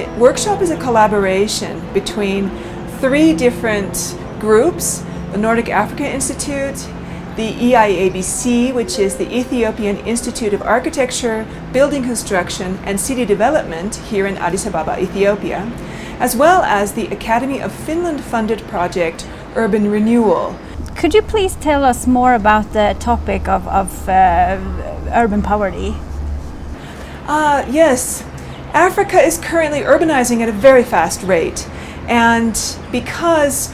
The workshop is a collaboration between 3 different groups: the Nordic Africa Institute, the EIABC, which is the Ethiopian Institute of Architecture, Building Construction and City Development here in Addis Ababa, Ethiopia, as well as the Academy of Finland-funded project Urban Renewal. Could you please tell us more about the topic of urban poverty? Yes, Africa is currently urbanizing at a very fast rate, and because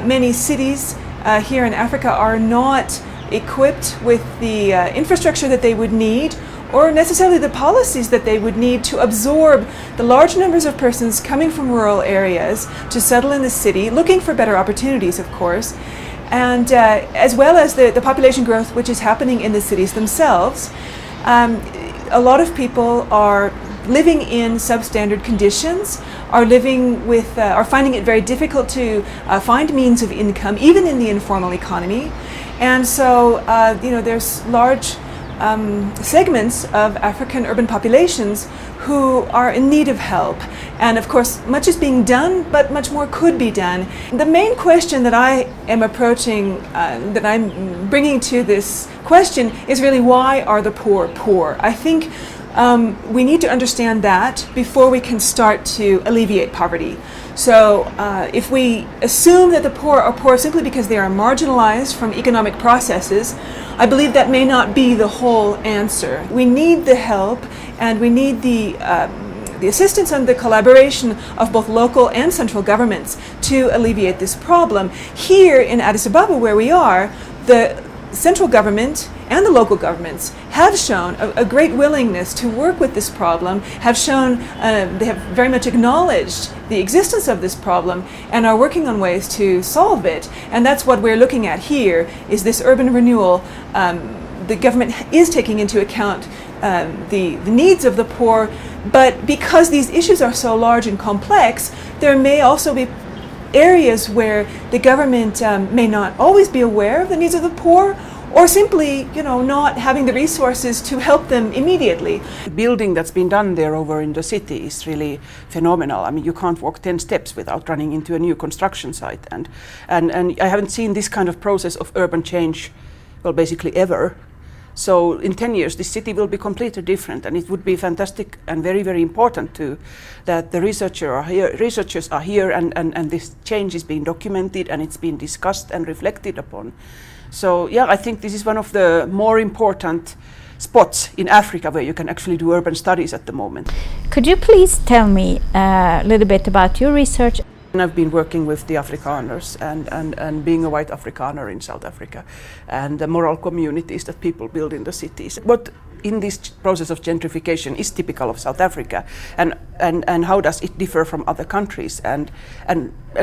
many cities here in Africa are not equipped with the infrastructure that they would need, or necessarily the policies that they would need to absorb the large numbers of persons coming from rural areas to settle in the city, looking for better opportunities, of course, and as well as the population growth which is happening in the cities themselves. A lot of people are living in substandard conditions, are finding it very difficult to find means of income, even in the informal economy. And so, there's large segments of African urban populations who are in need of help. And of course, much is being done, but much more could be done. The main question that I am approaching, that I'm bringing to this question is really, why are the poor poor? I think we need to understand that before we can start to alleviate poverty. So if we assume that the poor are poor simply because they are marginalized from economic processes, I believe that may not be the whole answer. We need the help, and we need the assistance and the collaboration of both local and central governments to alleviate this problem. Here in Addis Ababa, where we are, the central government and the local governments have shown a great willingness to work with this problem, have shown they have very much acknowledged the existence of this problem and are working on ways to solve it. And that's what we're looking at here, is this urban renewal. The government is taking into account the needs of the poor, but because these issues are so large and complex, there may also be areas where the government may not always be aware of the needs of the poor, or simply, not having the resources to help them immediately. The building that's been done there over in the city is really phenomenal. I mean, you can't walk 10 steps without running into a new construction site. And I haven't seen this kind of process of urban change, well, basically ever. So in 10 years, this city will be completely different, and it would be fantastic and very, very important too that the researchers are here and this change is being documented and it's being discussed and reflected upon. So yeah, I think this is one of the more important spots in Africa where you can actually do urban studies at the moment. Could you please tell me a little bit about your research? I've been working with the Afrikaners and being a white Afrikaner in South Africa, and the moral communities that people build in the cities. What in this process of gentrification is typical of South Africa, and how does it differ from other countries? And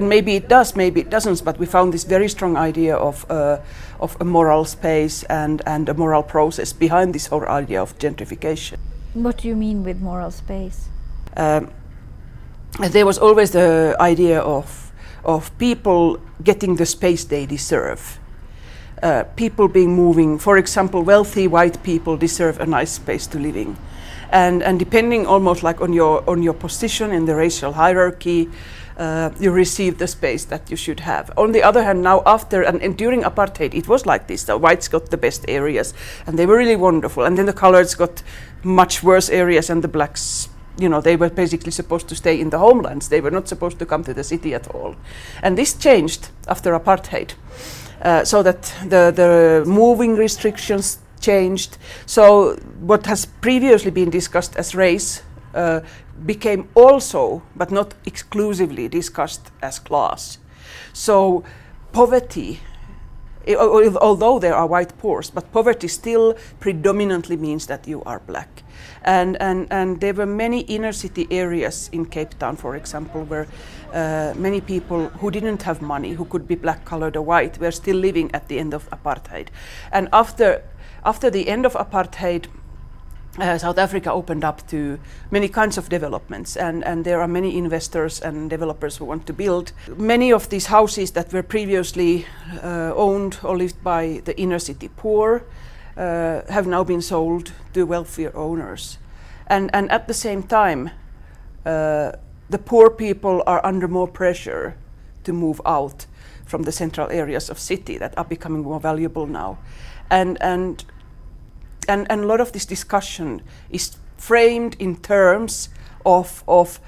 maybe it does, maybe it doesn't, but we found this very strong idea of a moral space and a moral process behind this whole idea of gentrification. What do you mean with moral space? There was always the idea of people getting the space they deserve. People being moving, for example, wealthy white people deserve a nice space to live in, and depending almost like on your position in the racial hierarchy, you receive the space that you should have. On the other hand, now after and during apartheid, it was like this: the whites got the best areas, and they were really wonderful, and then the coloreds got much worse areas, and the blacks, they were basically supposed to stay in the homelands. They were not supposed to come to the city at all. And this changed after apartheid, so that the moving restrictions changed. So what has previously been discussed as race became also, but not exclusively, discussed as class. So poverty, although there are white poor, but poverty still predominantly means that you are black. And there were many inner city areas in Cape Town, for example, where many people who didn't have money, who could be black, colored or white, were still living at the end of apartheid. And after the end of apartheid, South Africa opened up to many kinds of developments, and there are many investors and developers who want to build. Many of these houses that were previously owned or lived by the inner city poor have now been sold to wealthier owners. And at the same time, the poor people are under more pressure to move out from the central areas of city that are becoming more valuable now. And a lot of this discussion is framed in terms of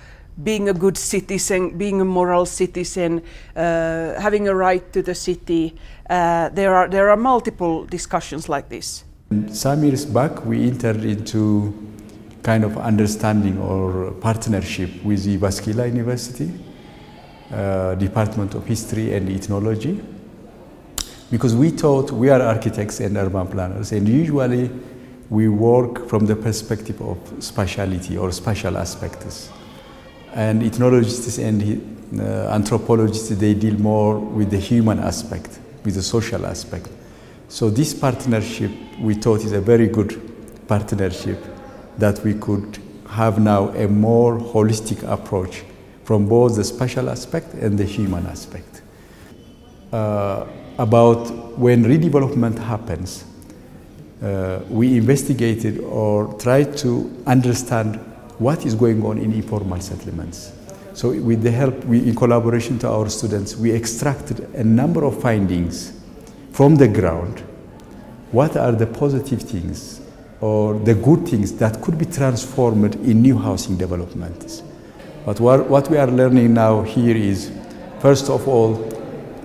being a good citizen, being a moral citizen, having a right to the city. There are multiple discussions like this. Some years back, we entered into kind of understanding or partnership with the Jyväskylä University, Department of History and Ethnology, because we thought we are architects and urban planners, and usually we work from the perspective of spatiality or spatial aspects. And ethnologists and anthropologists, they deal more with the human aspect, with the social aspect. So this partnership, we thought, is a very good partnership that we could have now a more holistic approach from both the spatial aspect and the human aspect. About when redevelopment happens, we investigated or tried to understand what is going on in informal settlements. So with the help, in collaboration to our students, we extracted a number of findings from the ground. What are the positive things or the good things that could be transformed in new housing developments? But what we are learning now here is, first of all,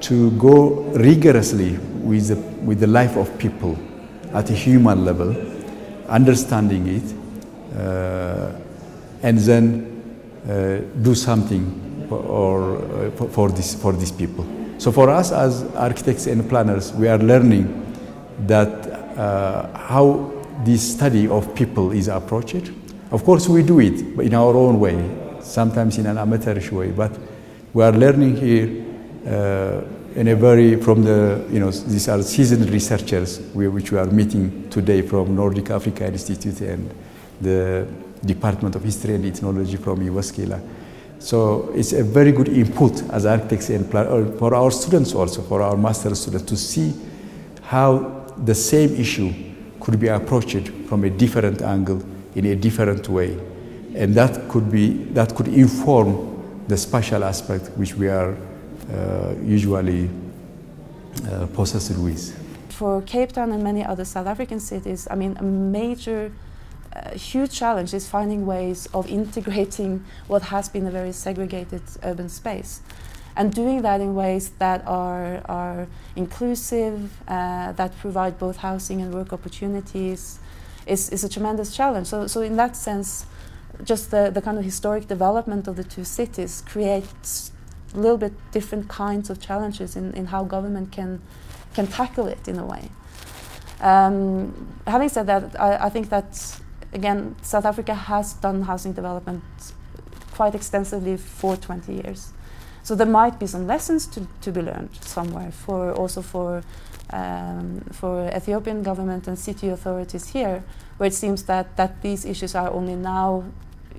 to go rigorously with the life of people at a human level, understanding it, and then do something for these people. So for us as architects and planners, we are learning that how this study of people is approached. Of course, we do it in our own way, sometimes in an amateurish way, but we are learning here in a very, these are seasoned researchers which we are meeting today from Nordic Africa Institute and the Department of History and Ethnology from Jyväskylä. So it's a very good input as architects and planners, for our students also, for our master's students, to see how the same issue could be approached from a different angle, in a different way. And that could inform the spatial aspect which we are usually possessed with. For Cape Town and many other South African cities, I mean, a major huge challenge is finding ways of integrating what has been a very segregated urban space, and doing that in ways that are inclusive, that provide both housing and work opportunities, is a tremendous challenge. So in that sense, just the kind of historic development of the two cities creates a little bit different kinds of challenges in how government can tackle it in a way. Having said that, I think that, again, South Africa has done housing development quite extensively for 20 years. So there might be some lessons to be learned somewhere for Ethiopian government and city authorities here, where it seems that these issues are only now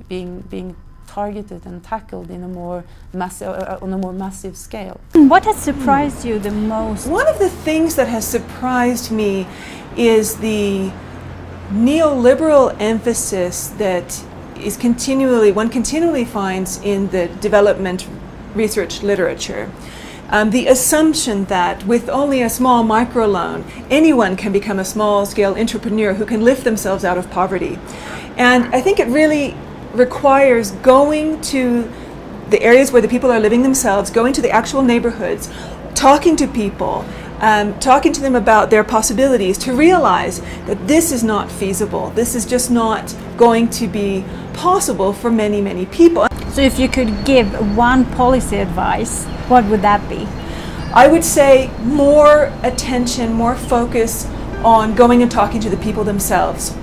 being targeted and tackled in a more massive, on a more massive scale. What has surprised you the most? One of the things that has surprised me is the neoliberal emphasis that one continually finds in the development research literature. The assumption that with only a small microloan, anyone can become a small-scale entrepreneur who can lift themselves out of poverty. And I think it really requires going to the areas where the people are living themselves, going to the actual neighborhoods, talking to people, talking to them about their possibilities, to realize that this is not feasible. This is just not going to be possible for many, many people. So if you could give one policy advice, what would that be? I would say more attention, more focus on going and talking to the people themselves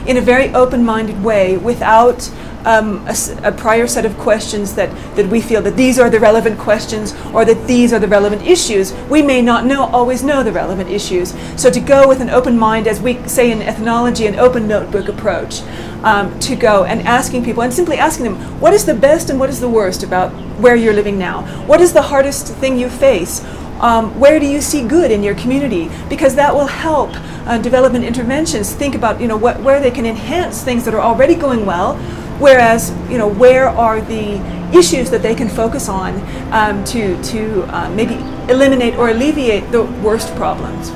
in a very open-minded way, without a prior set of questions that we feel that these are the relevant questions or that these are the relevant issues. We may not always know the relevant issues. So to go with an open mind, as we say in ethnology, an open notebook approach, to go and asking people and simply asking them, what is the best and what is the worst about where you're living now? What is the hardest thing you face? Where do you see good in your community? Because that will help development interventions think about where they can enhance things that are already going well. Whereas, where are the issues that they can focus on to maybe eliminate or alleviate the worst problems.